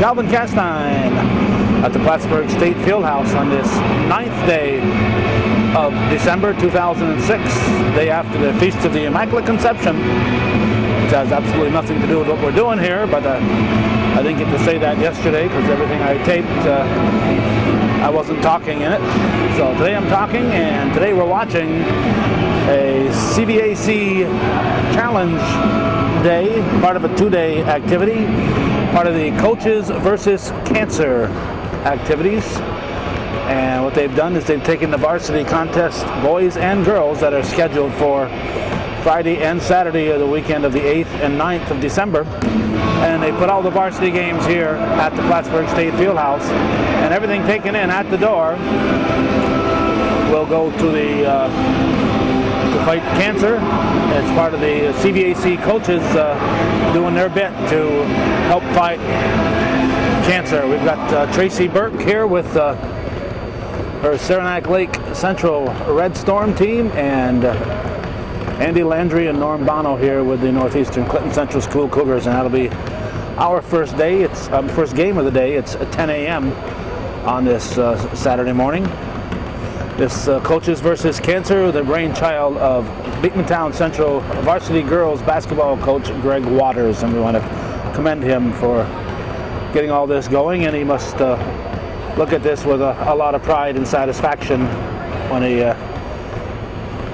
Calvin Castine at the Plattsburgh State Fieldhouse on this 9th day of December 2006, day after the Feast of the Immaculate Conception, which has absolutely nothing to do with what we're doing here, but I didn't get to say that yesterday because everything I taped, I wasn't talking in it. So today I'm talking, and today we're watching a CVAC Challenge Day, part of a 2-day activity, part of the Coaches versus Cancer activities. And what they've done is they've taken the varsity contest, boys and girls, that are scheduled for Friday and Saturday of the weekend of the 8th and 9th of December, and they put all the varsity games here at the Plattsburgh State Fieldhouse, and everything taken in at the door will go to the to fight cancer. It's part of the CVAC coaches doing their bit to help fight cancer. We've got Tracy Burke here with her Saranac Lake Central Red Storm team, and Andy Landry and Norm Bono here with the Northeastern Clinton Central School Cougars, and that'll be our first day. It's first game of the day. It's at 10 a.m. on this Saturday morning. This Coaches versus Cancer, the brainchild of Beekmantown Central varsity girls basketball coach Greg Waters, and we want to commend him for getting all this going, and he must look at this with a lot of pride and satisfaction when he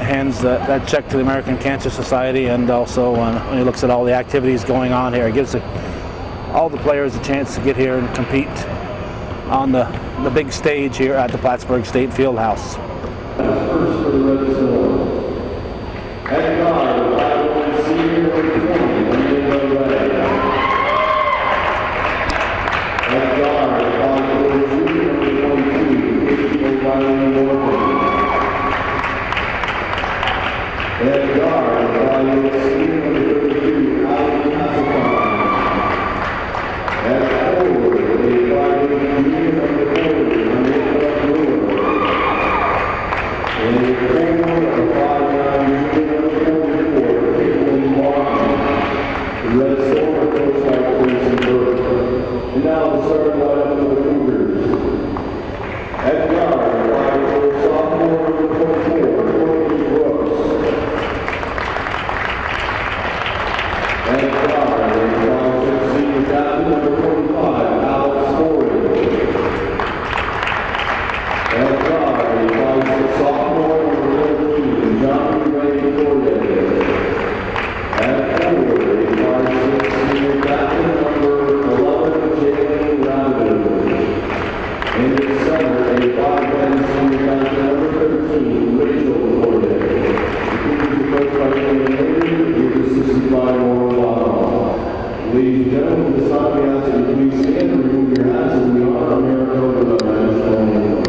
hands that check to the American Cancer Society, and also when he looks at all the activities going on here. It gives all the players a chance to get here and compete on the big stage here at the Plattsburgh State Fieldhouse. First for the Red Storm, at guard, senior number 20, Amanda Ray. At guard, junior number 22, Christy O'Reilly Morgan. At guard, senior number 32, Alan Casafon. At forward, junior number 40, Amanda Brewer. And a forward, junior number 44, Caitlin Martin. The Red Storm are coached by Jason Burke. And now the starting lineup for the Cougars. At guard, sophomore number 24, Courtney Brooks. At guard, senior captain number 45, Alex Morey. At guard, sophomore number 13, John Ray Corday. At forward, senior captain number 11, Jalen Radu. And in center, a 5'10" senior captain number 13, Rachel Corday. The coach by Andy Landry, with assistant by Norm Bono. Ladies and gentlemen, this time we ask that you please stand and remove your hats as we honor America with our national anthem.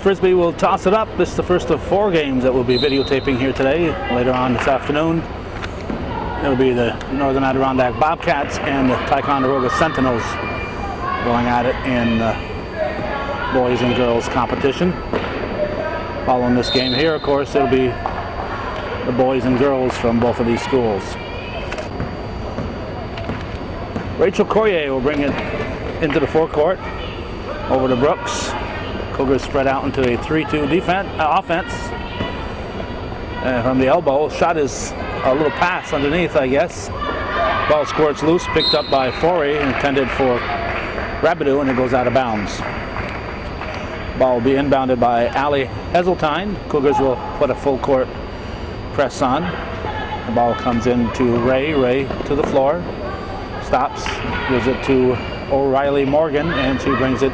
Frisbee will toss it up. This is the first of 4 games that we'll be videotaping here today. Later on this afternoon, it'll be the Northern Adirondack Bobcats and the Ticonderoga Sentinels going at it in boys and girls competition. Following this game here, of course, it'll be the boys and girls from both of these schools. Rachel Courier will bring it into the forecourt over to Brooks. Cougars spread out into a 3-2 offense. And from the elbow, shot is a little pass underneath, I guess. Ball squirts loose, picked up by Forey, intended for Rabideau, and it goes out of bounds. Ball will be inbounded by Allie Heseltine. Cougars will put a full court press on. The ball comes into Ray. Ray to the floor. Stops, gives it to O'Reilly Morgan, and she brings it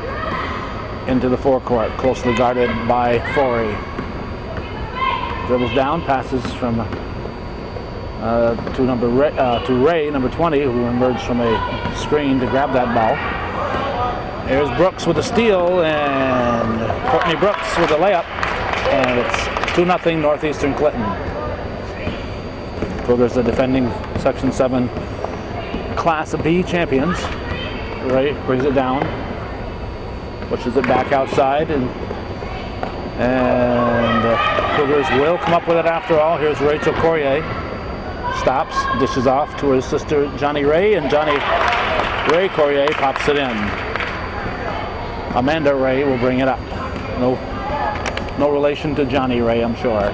into the forecourt, closely guarded by Forey. Dribbles down, passes from to Ray, number 20, who emerged from a screen to grab that ball. There's Brooks with a steal, and Courtney Brooks with a layup, and it's 2-0 Northeastern Clinton. Cougars are defending Section 7 Class B champions. Ray brings it down, pushes it back outside, and Cougars will come up with it after all. Here's Rachel Courier. Stops, dishes off to her sister Johnny Ray, and Johnny Ray Courier pops it in. Amanda Ray will bring it up. No relation to Johnny Ray, I'm sure.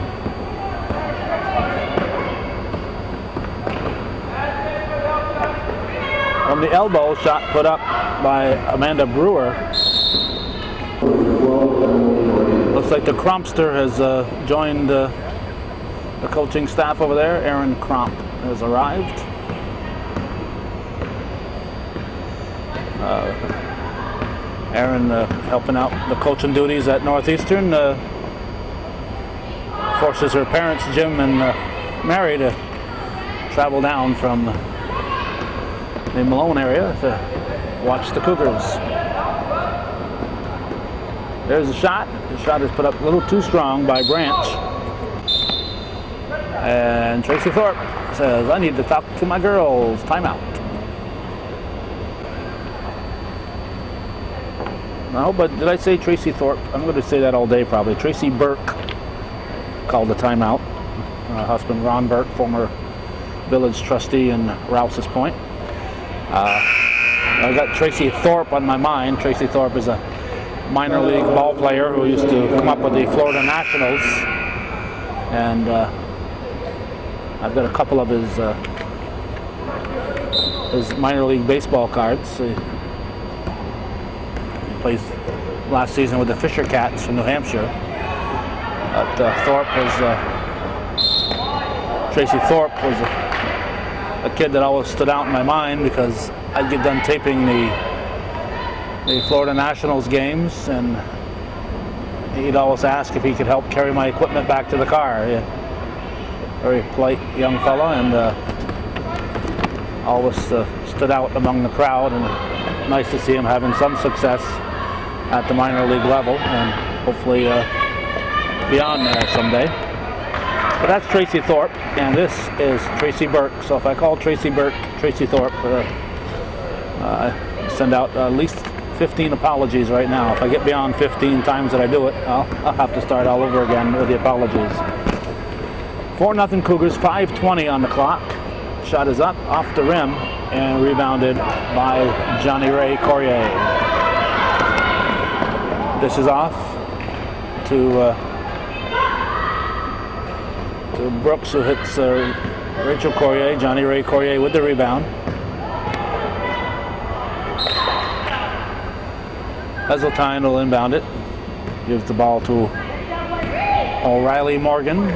From the elbow, shot put up by Amanda Brewer. Looks like the Crumpster has joined the coaching staff over there. Aaron Cromp has arrived. Aaron helping out the coaching duties at Northeastern. Forces her parents, Jim and Mary, to travel down from the Malone area to watch the Cougars. There's a shot. The shot is put up a little too strong by Branch. And Tracy Thorpe says, I need to talk to my girls. Timeout. No, but did I say Tracy Thorpe? I'm going to say that all day probably. Tracy Burke called the timeout. Her husband Ron Burke, former village trustee in Rouse's Point. I got Tracy Thorpe on my mind. Tracy Thorpe is a minor league ball player who used to come up with the Florida Nationals, and I've got a couple of his minor league baseball cards. He plays last season with the Fisher Cats from New Hampshire. But Tracy Thorpe was a kid that always stood out in my mind because I'd get done taping the Florida Nationals games, and he'd always ask if he could help carry my equipment back to the car. Very polite young fella, and always stood out among the crowd, and nice to see him having some success at the minor league level, and hopefully beyond there someday. But that's Tracy Thorpe, and this is Tracy Burke. So if I call Tracy Burke Tracy Thorpe, I send out at least 15 apologies right now. If I get beyond 15 times that I do it, I'll have to start all over again with the apologies. 4-0 Cougars, 5:20 on the clock. Shot is up, off the rim, and rebounded by Johnny Ray Courier. This is off to Brooks, who hits Rachel Courier. Johnny Ray Courier with the rebound. Heseltine will inbound it. Gives the ball to O'Reilly Morgan.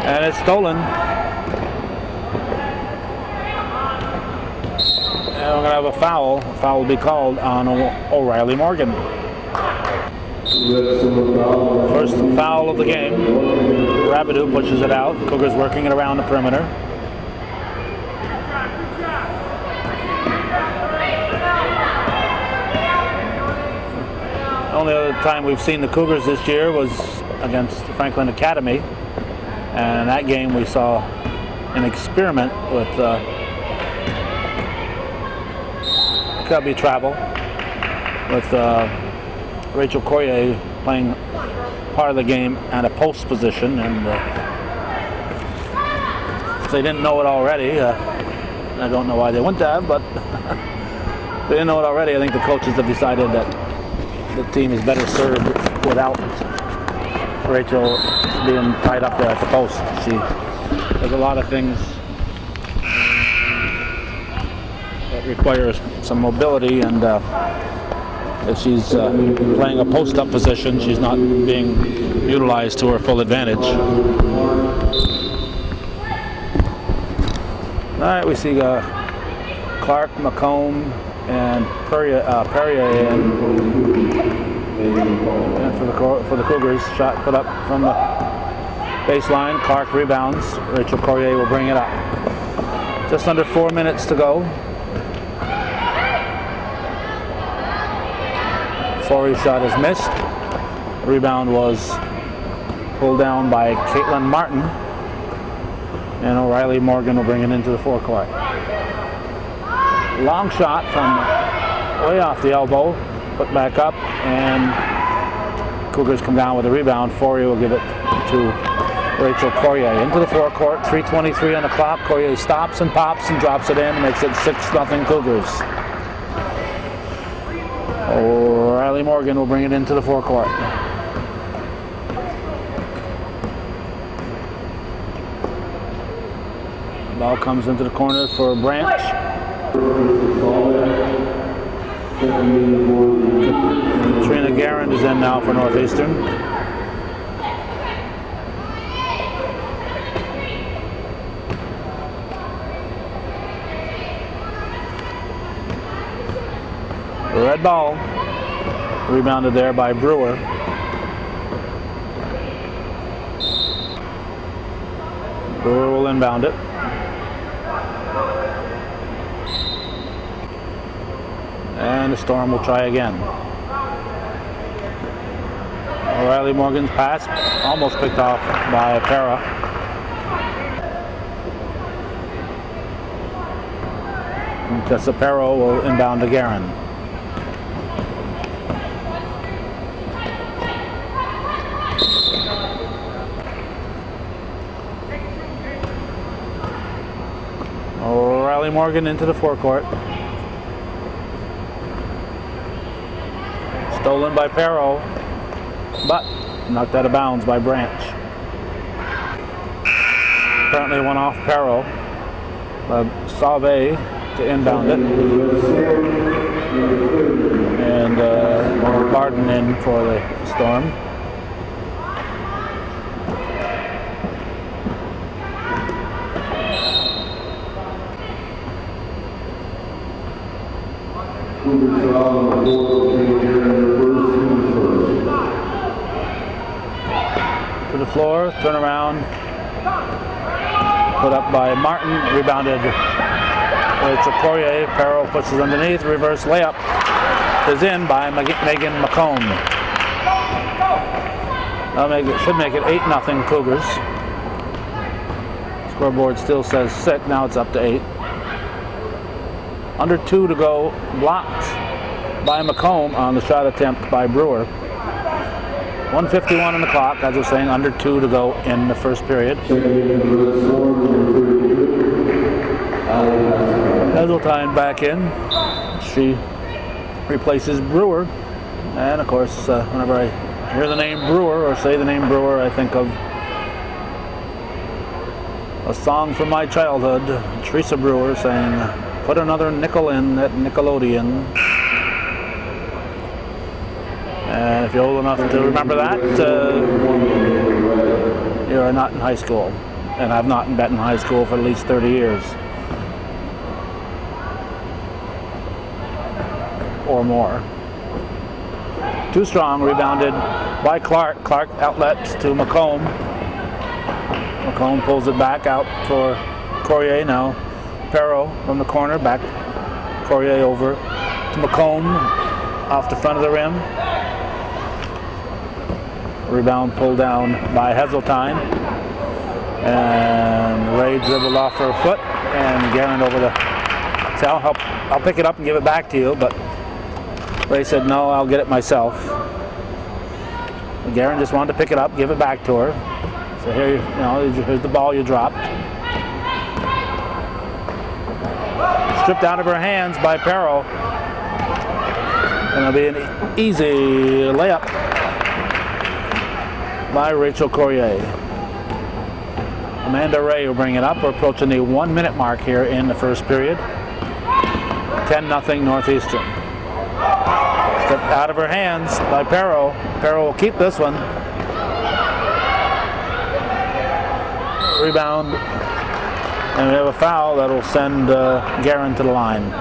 And it's stolen. And we're going to have a foul. A foul will be called on O'Reilly Morgan. First foul of the game. Rabideau pushes it out. Cougars working it around the perimeter. The only other time we've seen the Cougars this year was against Franklin Academy. And in that game we saw an experiment with Cubby travel with Rachel Courier playing part of the game at a post position, and they didn't know it already. I don't know why they wouldn't have, but they didn't know it already. I think the coaches have decided that the team is better served without Rachel being tied up there at the post. There's a lot of things that require some mobility, and if she's playing a post-up position, she's not being utilized to her full advantage. All right, we see Clark, McComb, and Perrier in for the Cougars. Shot put up from the baseline. Clark rebounds. Rachel Courier will bring it up. Just under 4 minutes to go. Forey's shot is missed. Rebound was pulled down by Caitlin Martin. And O'Reilly Morgan will bring it into the forecourt. Long shot from way off the elbow. Put back up, and Cougars come down with a rebound. Fourier will give it to Rachel Courier. Into the forecourt, 3:23 on the clock. Courier stops and pops and drops it in, makes it 6-0 Cougars. O'Reilly Morgan will bring it into the forecourt. Ball comes into the corner for Branch. Katrina Garand is in now for Northeastern. Red ball. Rebounded there by Brewer. Brewer will inbound it. And the Storm will try again. O'Reilly Morgan's pass almost picked off by Para. Tessapero will inbound to Guerin. O'Reilly Morgan into the forecourt. Stolen by Perro, but knocked out of bounds by Branch. Apparently went off Perro. Sauve to inbound it. And Barden in for the Storm. To the floor, turn around, put up by Martin, rebounded Rachel Poirier. Perro pushes underneath, reverse layup is in by Megan McComb. Should make it 8-0 Cougars. Scoreboard still says 6, now it's up to 8. Under 2 to go, blocked by McComb on the shot attempt by Brewer. 1:51 on the clock, as I was saying, under 2 to go in the first period. Heseltine back in. She replaces Brewer. And of course, whenever I hear the name Brewer or say the name Brewer, I think of a song from my childhood, Teresa Brewer saying, "Put another nickel in at Nickelodeon." And if you're old enough to remember that, you're not in high school. And I've not been in high school for at least 30 years. Or more. Too strong, rebounded by Clark. Clark outlets to McComb. McComb pulls it back out for Courier now. Perro from the corner, back Courier over to McComb off the front of the rim. Rebound pulled down by Heseltine. And Ray dribbled off her foot, and Guerin over the... So I'll pick it up and give it back to you, but Ray said, no, I'll get it myself. Guerin just wanted to pick it up, give it back to her. So here's the ball you dropped. stripped out of her hands by Perro. And it'll be an easy layup by Rachel Courier. Amanda Ray will bring it up. We're approaching the 1 minute mark here in the first period. 10-0 Northeastern. Stripped out of her hands by Perro. Perro will keep this one. Rebound. And we have a foul that'll send Guerin to the line.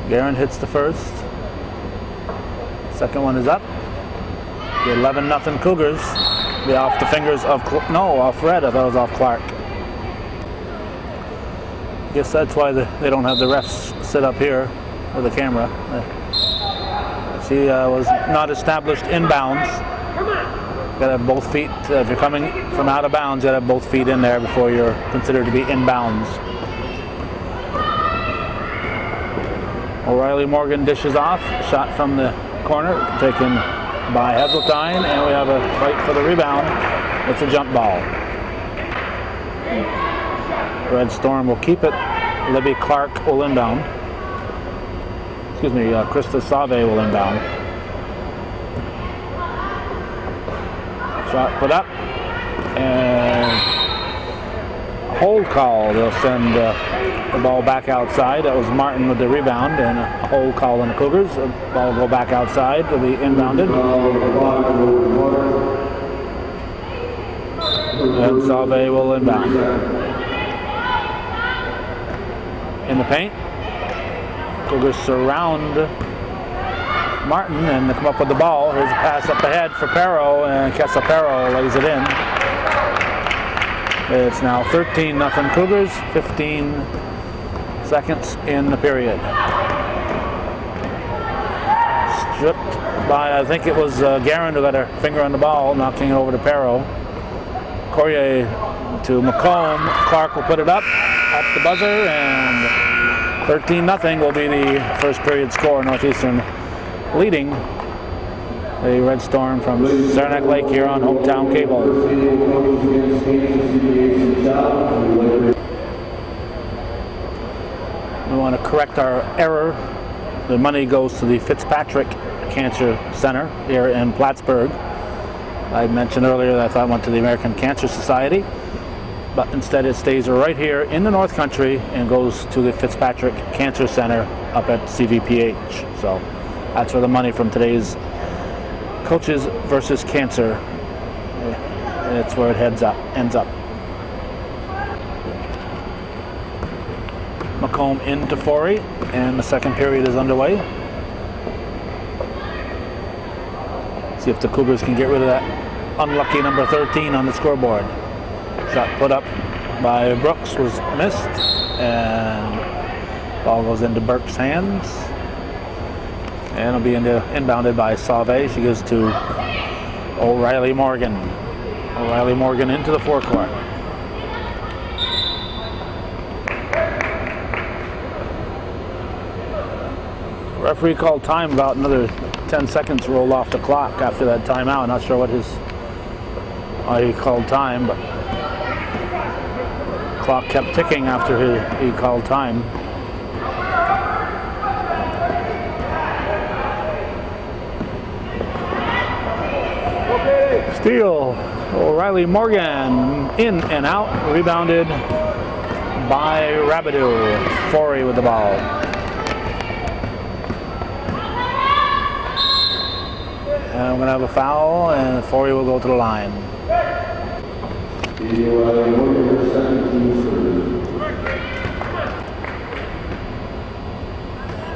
Guerin hits the first. Second one is up. The 11-0 Cougars. Be off the fingers of, off Red. I thought it was off Clark. I guess that's why they don't have the refs sit up here with the camera. She was not established inbounds. You gotta have both feet. If you're coming from out of bounds, you gotta have both feet in there before you're considered to be inbounds. O'Reilly Morgan dishes off. Shot from the corner, taken by Heseltine, and we have a fight for the rebound. It's a jump ball. Red Storm will keep it. Libby Clark will inbound. Excuse me, Krista Save will inbound. Shot put up, and hold call. They'll send the ball back outside. That was Martin with the rebound, and a hold call on the Cougars. The ball will go back outside. It'll be inbounded. And Save will inbound. In the paint. Cougars surround Martin and they come up with the ball. Here's a pass up ahead for Perro, and Kessa Perro lays it in. It's now 13-0 Cougars, 15 seconds in the period. Stripped by, I think it was Guerin who got her finger on the ball, knocking it over to Perro. Courier to McComb. Clark will put it up the buzzer, and 13-0 will be the first period score. Northeastern leading the Red Storm from Saranac Lake here on Hometown Cable. We want to correct our error. The money goes to the Fitzpatrick Cancer Center here in Plattsburgh. I mentioned earlier that I thought it went to the American Cancer Society, but instead it stays right here in the North Country and goes to the Fitzpatrick Cancer Center up at CVPH. So that's where the money from today's Coaches versus Cancer, that's where it ends up. McComb into Forey, and the second period is underway. See if the Cougars can get rid of that unlucky number 13 on the scoreboard. Shot put up by Brooks was missed, and ball goes into Burke's hands. And it'll be inbounded by Save. She goes to O'Reilly Morgan. O'Reilly Morgan into the forecourt. Referee called time. About another 10 seconds rolled off the clock after that timeout. Not sure what he called time, but the clock kept ticking after he called time. Steal. O'Reilly Morgan in and out. Rebounded by Rabideau. Forey with the ball. And I'm going to have a foul, and Forey will go to the line.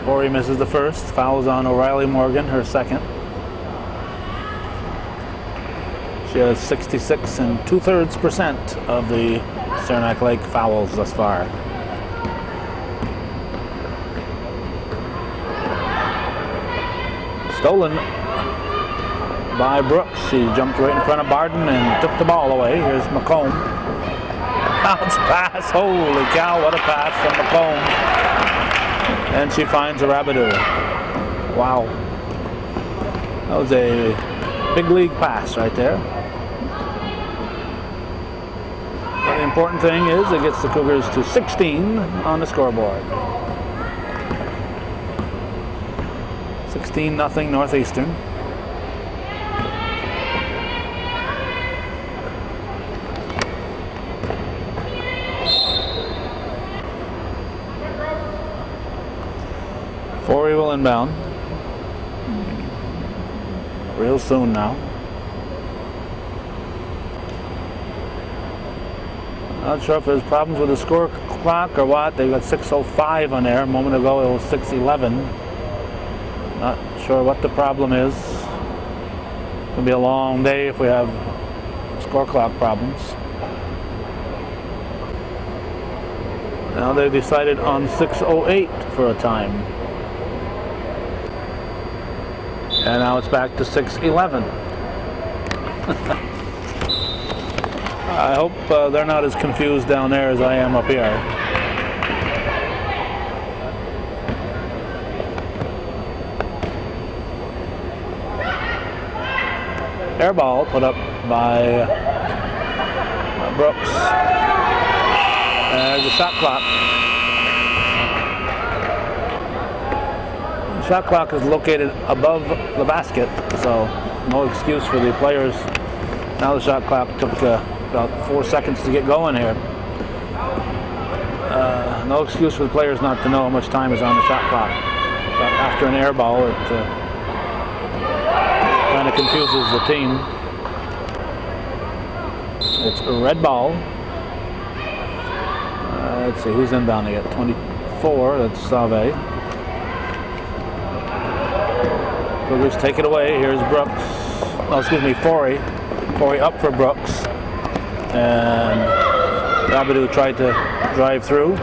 Forey misses the first. Fouls on O'Reilly Morgan, her second. She has 66 2/3% of the Saranac Lake fouls thus far. Stolen by Brooks. She jumped right in front of Barden and took the ball away. Here's McComb. Bounce pass. Holy cow, what a pass from McComb. And she finds a Rabideau. Wow. That was a big league pass right there. But the important thing is it gets the Cougars to 16 on the scoreboard. 16-0 Northeastern. Forey will inbound. Real soon now. Not sure if there's problems with the score clock or what. They've got 6:05 on there. A moment ago it was 6:11. Not sure what the problem is. It's going to be a long day if we have score clock problems. Now they've decided on 6:08 for a time. And now it's back to 6:11. I hope they're not as confused down there as I am up here. Air ball put up by Brooks. There's a shot clock. The shot clock is located above the basket, so no excuse for the players. Now the shot clock took about 4 seconds to get going here. No excuse for the players not to know how much time is on the shot clock. But after an air ball, it kind of confuses the team. It's a red ball. Let's see, who's inbounding it? 24, that's Save. Cougars take it away. Here's Brooks. Oh, excuse me, Forey. Forey up for Brooks. And Rabidou tried to drive through.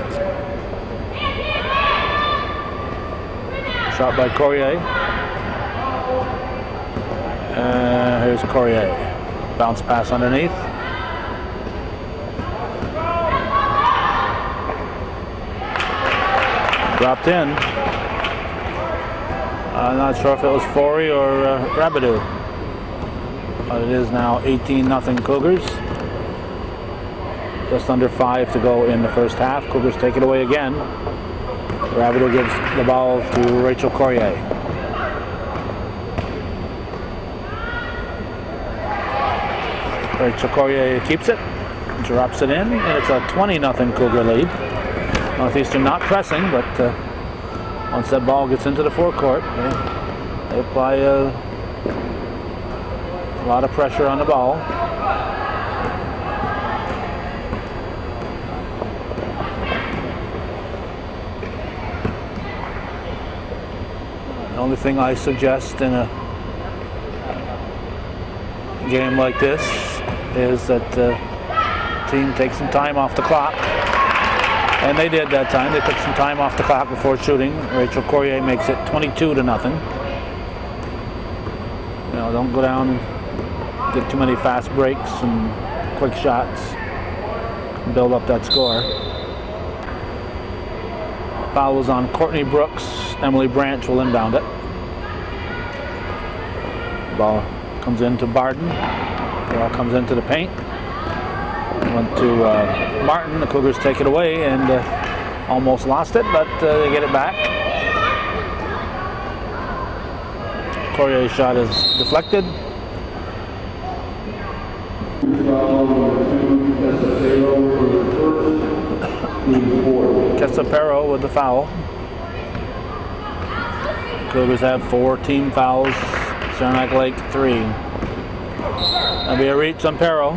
Shot by Courier. Here's Courier. Bounce pass underneath. Dropped in. I'm not sure if it was Forey or Rabidou. But it is now 18-0 Cougars. Just under 5 to go in the first half. Cougars take it away again. Rabidou gives the ball to Rachel Courier. Rachel Courier keeps it, drops it in, and it's a 20-0 Cougar lead. Northeastern not pressing, but once that ball gets into the forecourt, they apply a lot of pressure on the ball. The only thing I suggest in a game like this is that the team takes some time off the clock. And they did that time. They took some time off the clock before shooting. Rachel Courier makes it 22-0. You know, don't go down and get too many fast breaks and quick shots and build up that score. Foul was on Courtney Brooks. Emily Branch will inbound it. Ball comes into Barden. Ball comes into the paint. Went to Martin. The Cougars take it away and almost lost it, but they get it back. Courier's shot is deflected. Casapero with the foul. Cougars have 4 team fouls. Saranac Lake 3. That'll be a reach on Pero.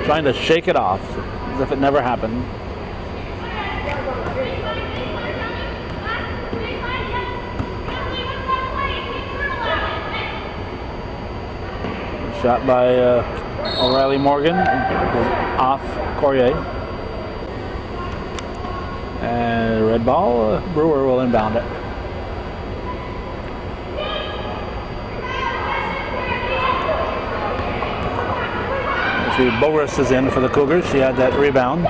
Trying to shake it off as if it never happened. Shot by O'Reilly Morgan, off Courier. And red ball, Brewer will inbound it. Actually, Boris is in for the Cougars. She had that rebound.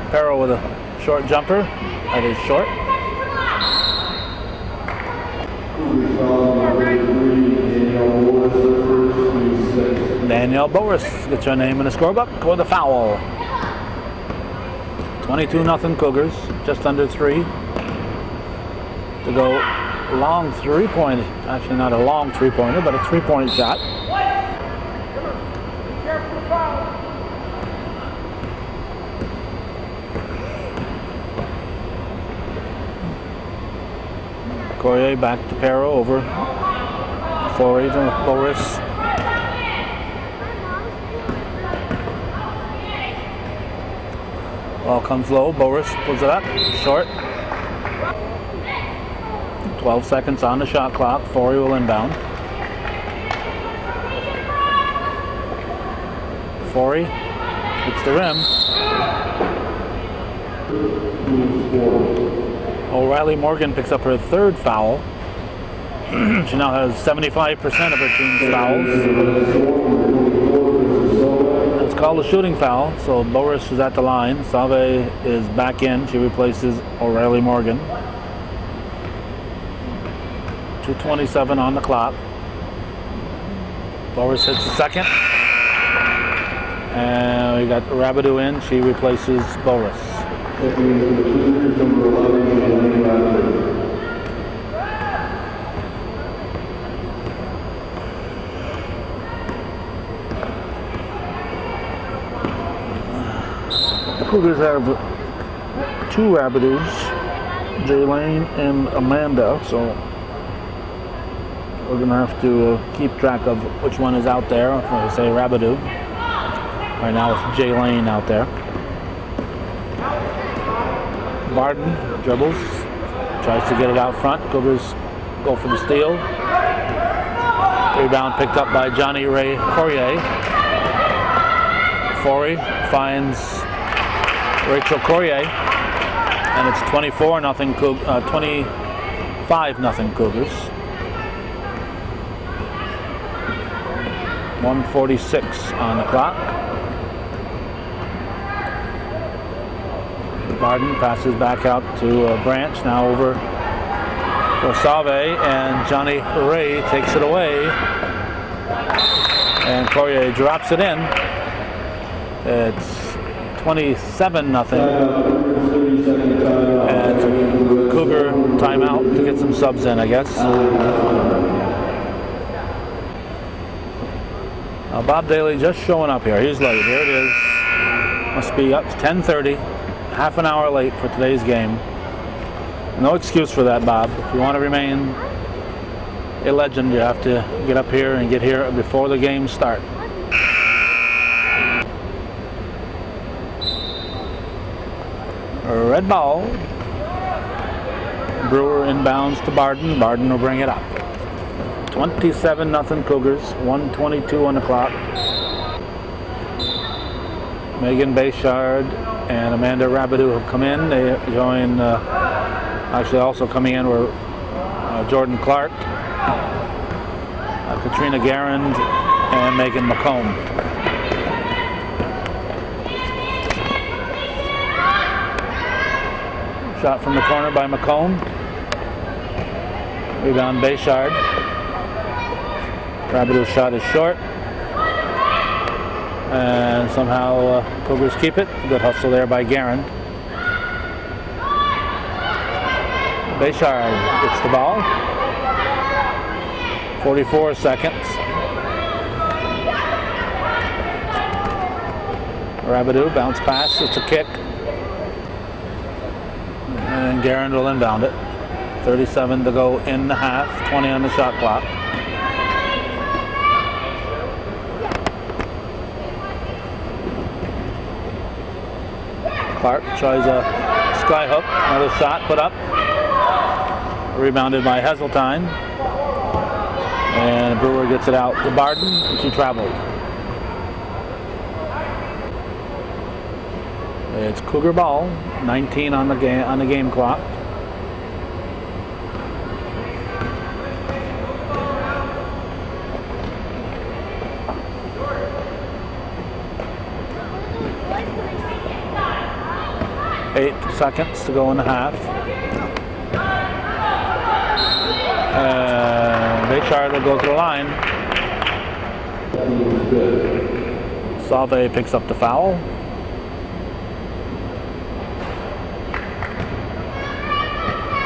Perro with a short jumper. That is short. Danielle Boris gets her name in the scorebook with a foul. 22-0 Cougars. Just under 3 to go. Long three-point. Actually, not a long three-pointer, but a three-point shot. Courier back to Perro over Forey to Boris. Ball comes low. Boris pulls it up. Short. 12 seconds on the shot clock. Forey will inbound. Forey hits the rim. O'Reilly Morgan picks up her third foul. She now has 75% of her team's fouls. It's called a shooting foul, so Boris is at the line. Salve is back in. She replaces O'Reilly Morgan. 2:27 on the clock. Boris hits the second. And we got Rabideau in. She replaces Boris. The Cougars have 2 Rabideaus, Jaylane and Amanda, so we're going to have to keep track of which one is out there. If I say Rabideau. Right now it's Jaylane out there. Barden dribbles, tries to get it out front. Cougars go for the steal. Rebound picked up by Johnny Ray Courier. Forey finds Rachel Courier, and it's 25-0 Cougars. 1:46 on the clock. Barden passes back out to Branch, now over for Salve, and Johnny Ray takes it away. And Courier drops it in. It's 27-0. And it's a Cougar timeout to get some subs in, I guess. Bob Daly just showing up here. He's late. Here it is. Must be up to 10:30. Half an hour late for today's game. No excuse for that, Bob. If you want to remain a legend, you have to get up here and get here before the game starts. Red ball. Brewer inbounds to Barden. Barden will bring it up. 27-0 Cougars. 1:22 on the clock. Megan Bayshard and Amanda Rabideau have come in. They join, actually also coming in were Jordan Clark, Katrina Garand, and Megan McComb. Shot from the corner by McComb. Rebound Bayshard. Rabideau's shot is short. And somehow Cougars keep it. Good hustle there by Garand. Bayshard gets the ball. 44 seconds. Rabideau bounce pass. It's a kick. And Garand will inbound it. 37 to go in the half. 20 on the shot clock. Clark tries a sky hook, another shot put up. Rebounded by Heseltine. And Brewer gets it out to Barden, and she traveled. It's Cougar ball, 19 on the game clock. 8 seconds to go in the half. Bayshard will go to the line. Salve picks up the foul.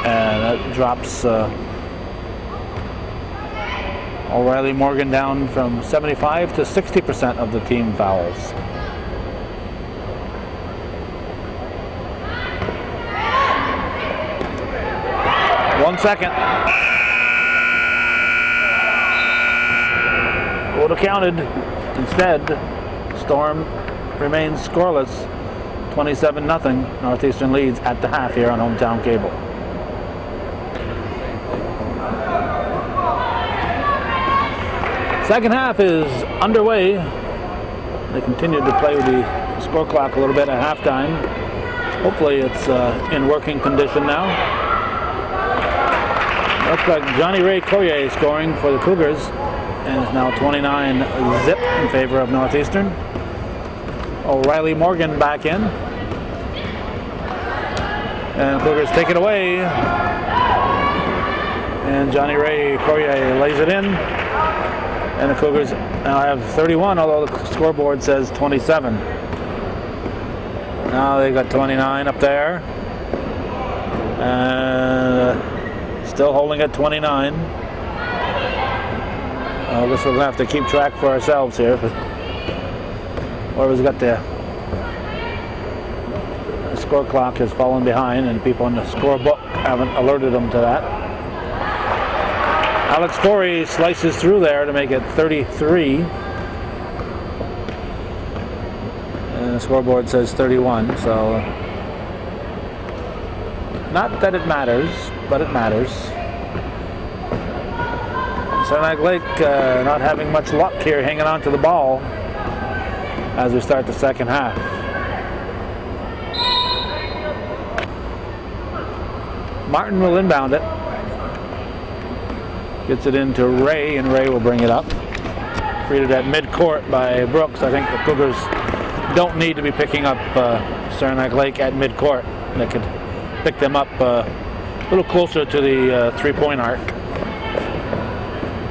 And that drops O'Reilly Morgan down from 75 to 60% of the team fouls. One second. Would have counted. Instead, Storm remains scoreless. 27-0. Northeastern leads at the half here on Hometown Cable. Second half is underway. They continued to play with the score clock a little bit at halftime. Hopefully it's in working condition now. Looks like Johnny Ray Courier scoring for the Cougars, and it's now 29-zip in favor of Northeastern. O'Reilly Morgan back in. And Cougars take it away. And Johnny Ray Courier lays it in. And the Cougars now have 31, although the scoreboard says 27. Now they got 29 up there. And still holding at 29. I guess we're going to have to keep track for ourselves here. Whoever's got the score clock has fallen behind, and people in the scorebook haven't alerted them to that. Alex Forey slices through there to make it 33. And the scoreboard says 31, so not that it matters, but it matters. Saranac Lake not having much luck here, hanging on to the ball as we start the second half. Martin will inbound it. Gets it into Ray, and Ray will bring it up. Treated at mid-court by Brooks. I think the Cougars don't need to be picking up Saranac Lake at mid-court. They could pick them up a little closer to the three-point arc.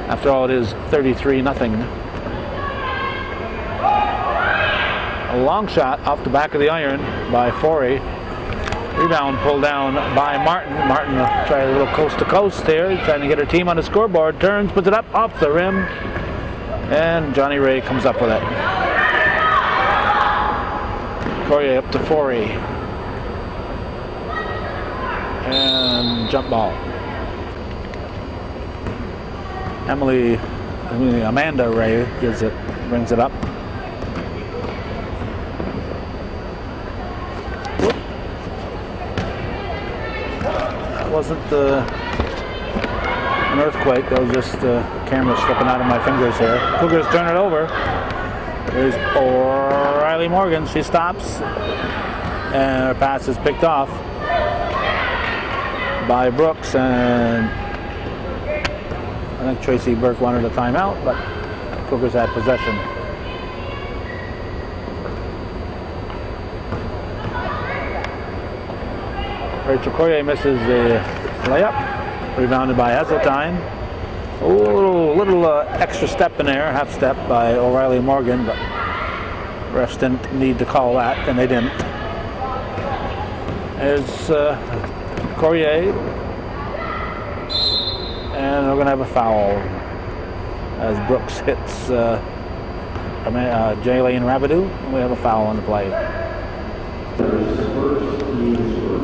After all, it is 33-0. A long shot off the back of the iron by Forey. Rebound pulled down by Martin. Martin will try a little coast-to-coast here, trying to get her team on the scoreboard. Turns, puts it up off the rim, and Johnny Ray comes up with it. Courier up to Forey. And jump ball. Amanda Ray brings it up. Wasn't an earthquake, that was just the camera slipping out of my fingers here. Cougars turn it over. There's O'Reilly Morgan. She stops, and her pass is picked off by Brooks, and I think Tracy Burke wanted a timeout, but Cougars had possession. Rachel Courier misses the layup, rebounded by Heseltine. A little extra step in there, half step by O'Reilly Morgan, but refs didn't need to call that, and they didn't. There's Courier, and we're going to have a foul as Brooks hits Jaylene Rabideau, and we have a foul on the play.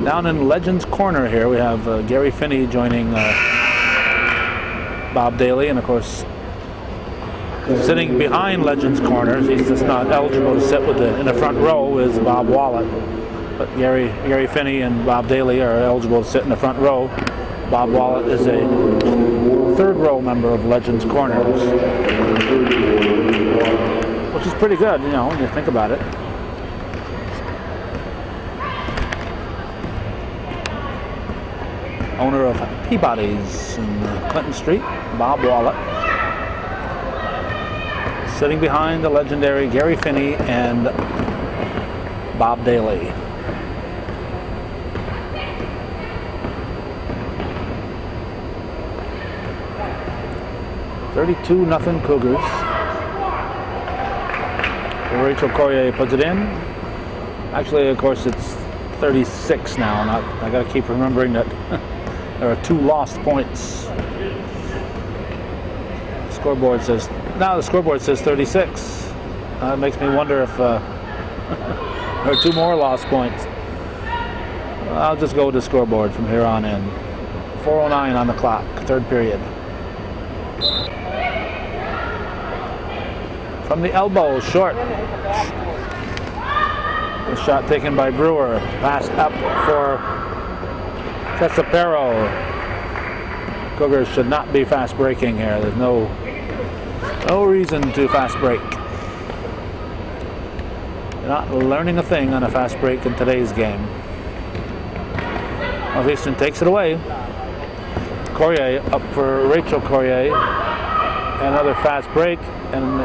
Down in Legends Corner here, we have Gary Finney joining Bob Daly, and of course, sitting behind Legends Corner, he's just not eligible to sit in the front row, is Bob Wallet. But Gary Finney and Bob Daly are eligible to sit in the front row. Bob Wallet is a third row member of Legends Corner, which is pretty good, you know, when you think about it. Owner of Peabody's in Clinton Street, Bob Wallet. Sitting behind the legendary Gary Finney and Bob Daly. 32-0 Cougars. Rachel Courier puts it in. Actually, of course, it's 36 now. I got to keep remembering that there are 2 lost points. The scoreboard says 36. It makes me wonder if there are 2 more lost points. I'll just go with the scoreboard from here on in. 4:09 on the clock, 3rd period. From the elbow, short. The shot taken by Brewer. Pass up for Cesapero. Cougars should not be fast breaking here. There's no reason to fast break. You're not learning a thing on a fast break in today's game. Northeastern takes it away. Courier up for Rachel Courier. Another fast break, and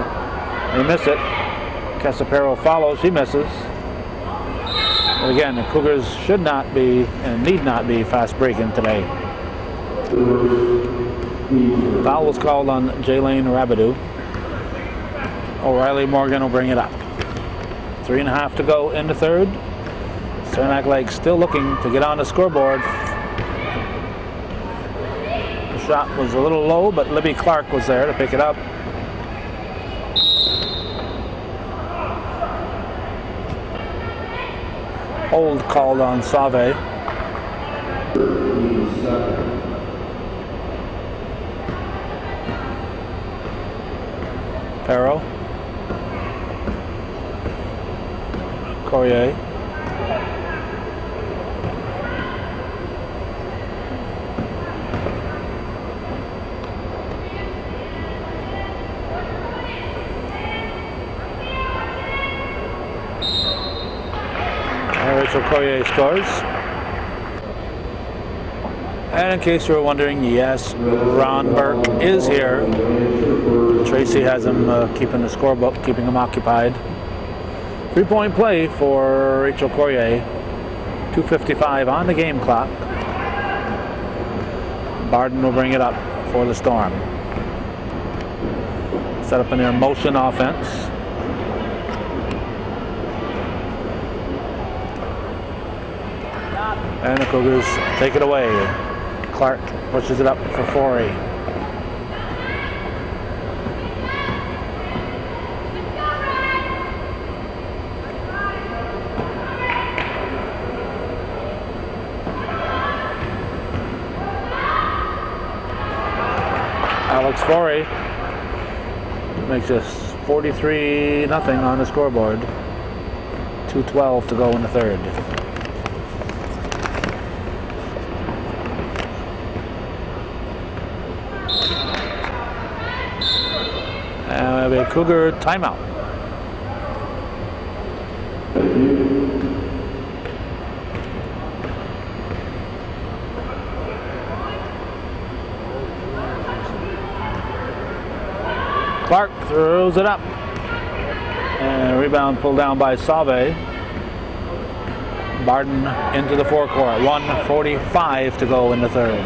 they miss it. Cesapero follows, she misses. But again, the Cougars should not be and need not be fast breaking today. Foul was called on Jaylene Rabidou. O'Reilly Morgan will bring it up. 3.5 to go in the 3rd. Saranac Lake still looking to get on the scoreboard. The shot was a little low, but Libby Clark was there to pick it up. Hold called on Save. Perro. Courier. Rachel Courier scores. And in case you were wondering, yes, Ron Burke is here. Tracy has him keeping the scorebook, keeping him occupied. 3-point play for Rachel Courier. 2:55 on the game clock. Barden will bring it up for the Storm. Set up in their motion offense. And the Cougars take it away. Clark pushes it up for Forey. Alex Forey makes us 43-0 on the scoreboard. 2:12 to go in the 3rd. And we have a Cougar timeout. Clark throws it up. And rebound pulled down by Save. Barden into the forecourt. 1:45 to go in the 3rd.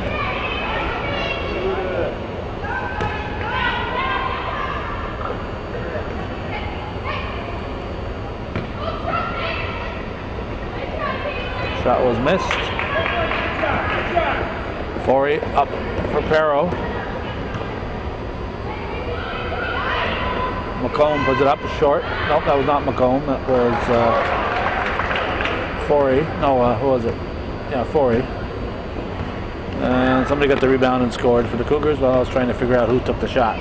Shot was missed. Forey up for Perro. McComb puts it up short. Nope, that was not McComb. That was Forey. No, who was it? Yeah, Forey. And somebody got the rebound and scored for the Cougars while I was trying to figure out who took the shot.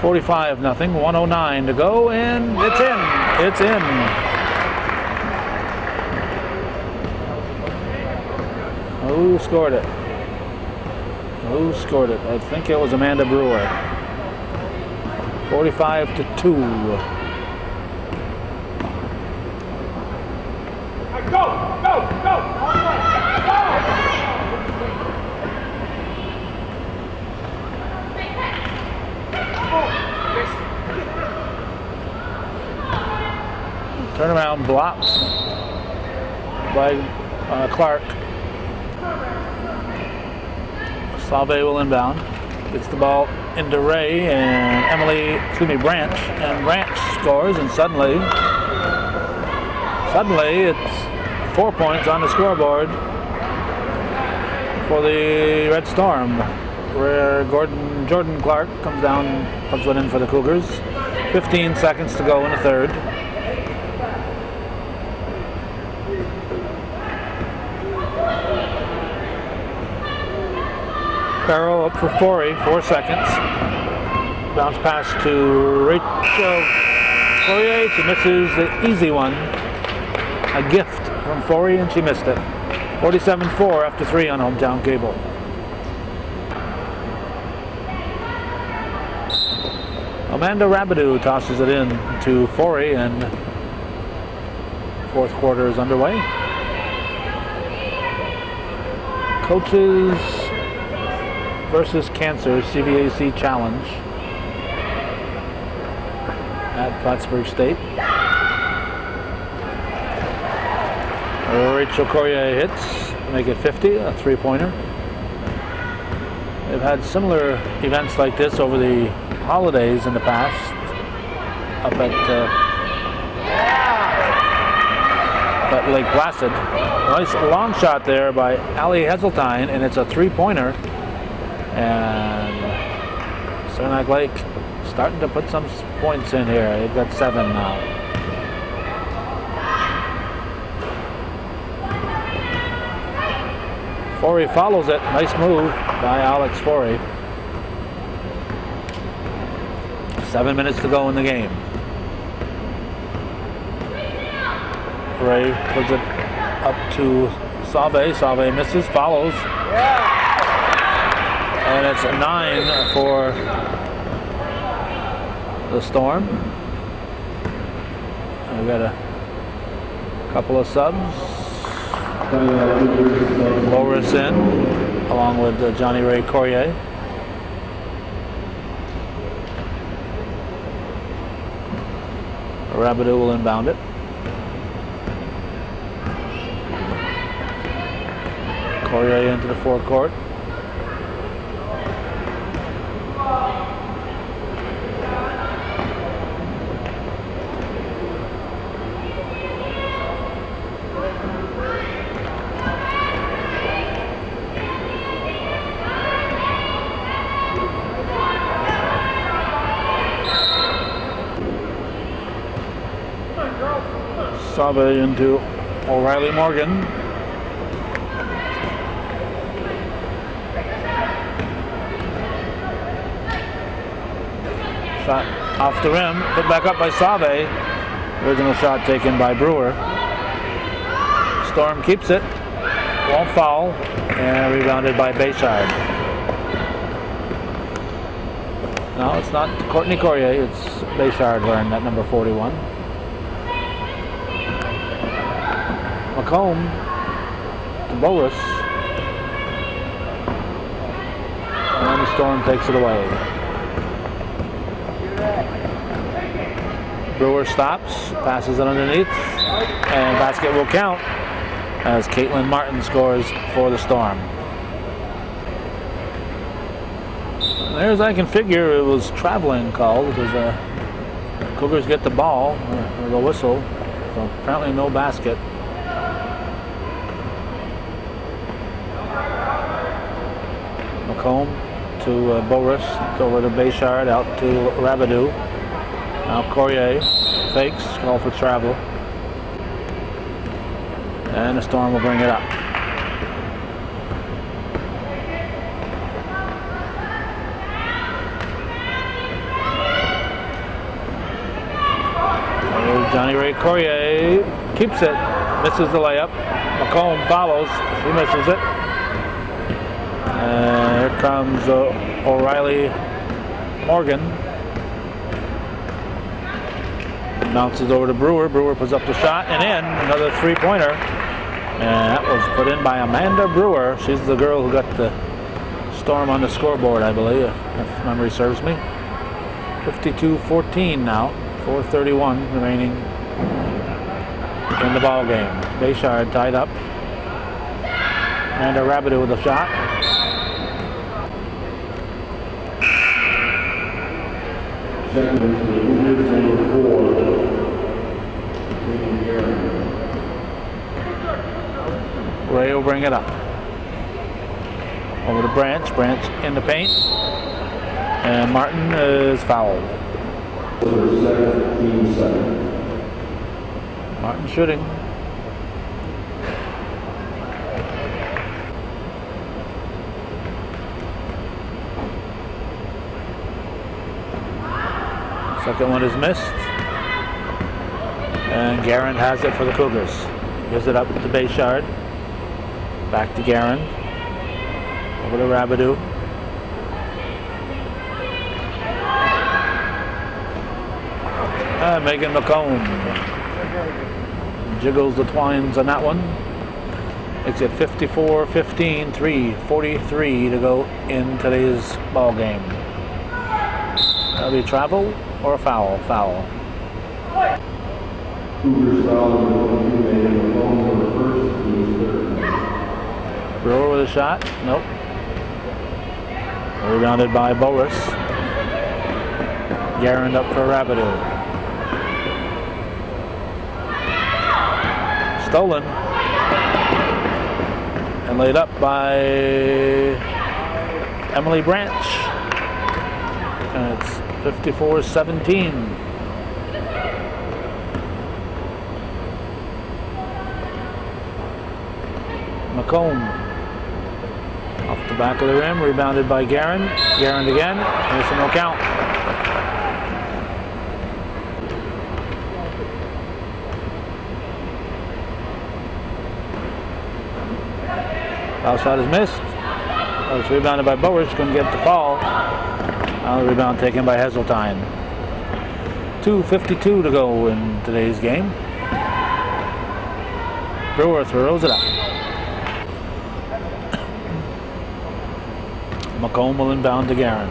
45-0, 1:09 to go, and it's in. It's in. Who scored it? Who scored it? I think it was Amanda Brewer. 45-2. Go! Turnaround blocked by Clark. Save will inbound. gets the ball into Ray and Branch, and Branch scores, and suddenly it's 4 points on the scoreboard for the Red Storm, where Jordan Clark comes one in for the Cougars. 15 seconds to go in the third. Barrow up for Forey, 4 seconds. Bounce pass to Rachel Courier. She misses the easy one. A gift from Forey, and she missed it. 47-4 after 3 on hometown cable. Amanda Rabideau tosses it in to Forey, and fourth quarter is underway. Coaches versus Cancer CVAC Challenge at Plattsburgh State. Rachel Courier hits to make it 50, a three-pointer. They've had similar events like this over the holidays in the past up at Lake Placid. Nice long shot there by Allie Heseltine, and it's a three-pointer. And Saranac Lake starting to put some points in here. They've got 7 now. Forey follows it. Nice move by Alex Forey. 7 minutes to go in the game. Ray puts it up to Sauve. Sauve misses, follows. And it's a 9 for the Storm. We've got a couple of subs. Loris in, along with Johnny Ray Courier. Rabideau will inbound it. Courier into the forecourt. Sauve into O'Reilly Morgan. Shot off the rim, put back up by Sauve. Original shot taken by Brewer. Storm keeps it, won't foul, and rebounded by Bayshard. No, it's not Courtney Courier, it's Bayshard wearing that number 41. McComb to Boris, and the Storm takes it away. Brewer stops, passes it underneath, and basket will count as Caitlin Martin scores for the Storm. As I can figure, it was traveling called because the Cougars get the ball or the whistle, so apparently no basket. McComb to Boris, over to Bayshard, out to Rabideau. Now Courier fakes, call for travel. And the Storm will bring it up. Johnny Ray Courier keeps it, misses the layup. McComb follows, he misses it. Here comes O'Reilly Morgan. Bounces over to Brewer. Brewer puts up the shot and in. Another three-pointer. And that was put in by Amanda Brewer. She's the girl who got the Storm on the scoreboard, I believe, if memory serves me. 52-14 now. 4:31 remaining in the ball game. Bayshard tied up. Amanda Rabideau with a shot. Second to the Cougars, number 4. Taking Garrett. Ray will bring it up. Over to Branch. Branch in the paint. And Martin is fouled. Second, team 7. Martin shooting. Second one is missed. And Guerin has it for the Cougars. Gives it up to Bayshard. Back to Guerin. Over to Rabideau. Megan McComb jiggles the twines on that one. Makes it 54-15, 3:43 to go in today's ball game. That'll be travel or a foul? Foul. Cougars foul number 22, Megan McComb for the first, team 3rd. Brewer with a shot. Nope. Rebounded by Boris. Guerin up for Rabideau. Stolen and laid up by Emily Branch, and it's 54-17. McComb off the back of the rim, rebounded by Guerin. Guerin again, and it's a no count. Foul shot is missed. That was rebounded by Bowers. Couldn't get the ball. Now the rebound taken by Heseltine. 2:52 to go in today's game. Brewer throws it up. McComb will inbound to Guerin.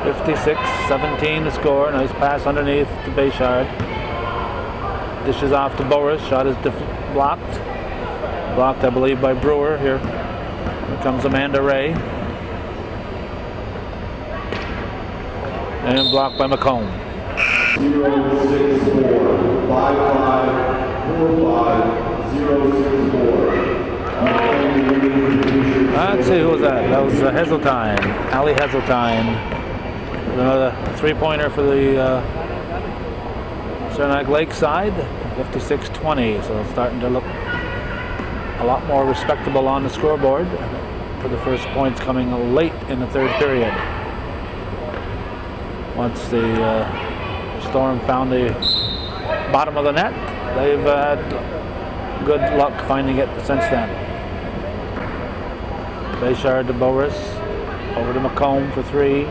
(56-17) to score. Nice pass underneath to Bayshard. Dishes off to Boris. Shot is blocked. Blocked, I believe, by Brewer. Here comes Amanda Ray. And blocked by McComb. 0-6-4, 5-5, 4-5, 0-6-4. Let's see, who was that? That was Heseltine. Allie Heseltine. Another three-pointer for the Saranac Lakeside. 56-20, so it's starting to look a lot more respectable on the scoreboard, for the first points coming late in the third period. Once the Storm found the bottom of the net, they've had good luck finding it since then. Bayshard to Boris, over to McComb for three.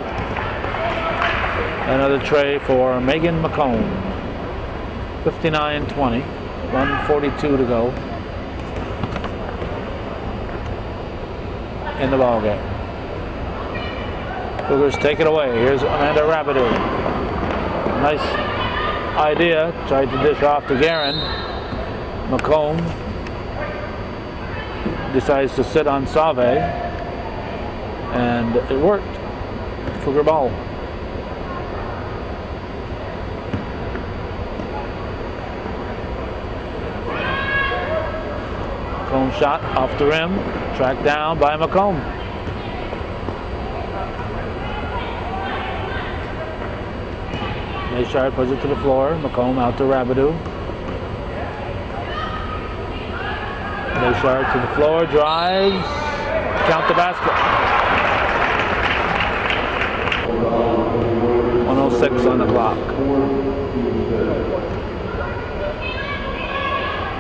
Another tray for Megan McComb. 59-20, 1:42 to go in the ball game. Cougars take it away. Here's Amanda Rabideau. Nice idea. Tried to dish off to Guerin. McComb decides to sit on Save, and it worked. Cougar ball. McComb shot off the rim, tracked down by McComb. Bayshard puts it to the floor. McComb out to Rabideau. Bayshard to the floor, drives, count the basket. 1:06 on the clock.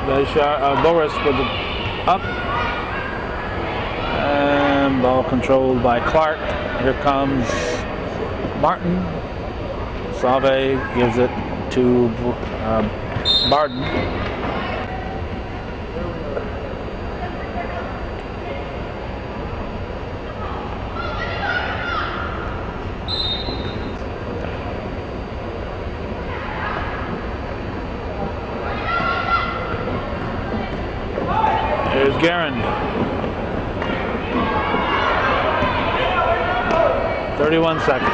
Bayshard, Boris with the up, and ball controlled by Clark. Here comes Martin. Save gives it to Barden. Here's Guerin. 31 seconds.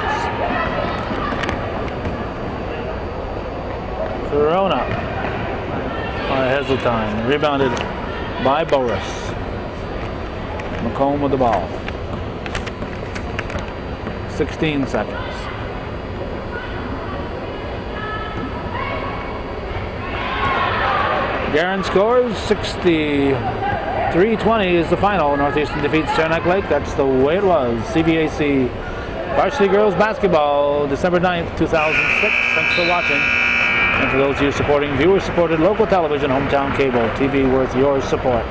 Verona by Heseltine. Rebounded by Boris. McComb with the ball. 16 seconds. Guerin scores 63-20 is the final. Northeastern defeats Saranac Lake. That's the way it was. CVAC Varsity Girls Basketball, December 9th, 2006. Thanks for watching. And for those of you supporting viewer-supported local television, hometown cable, TV worth your support.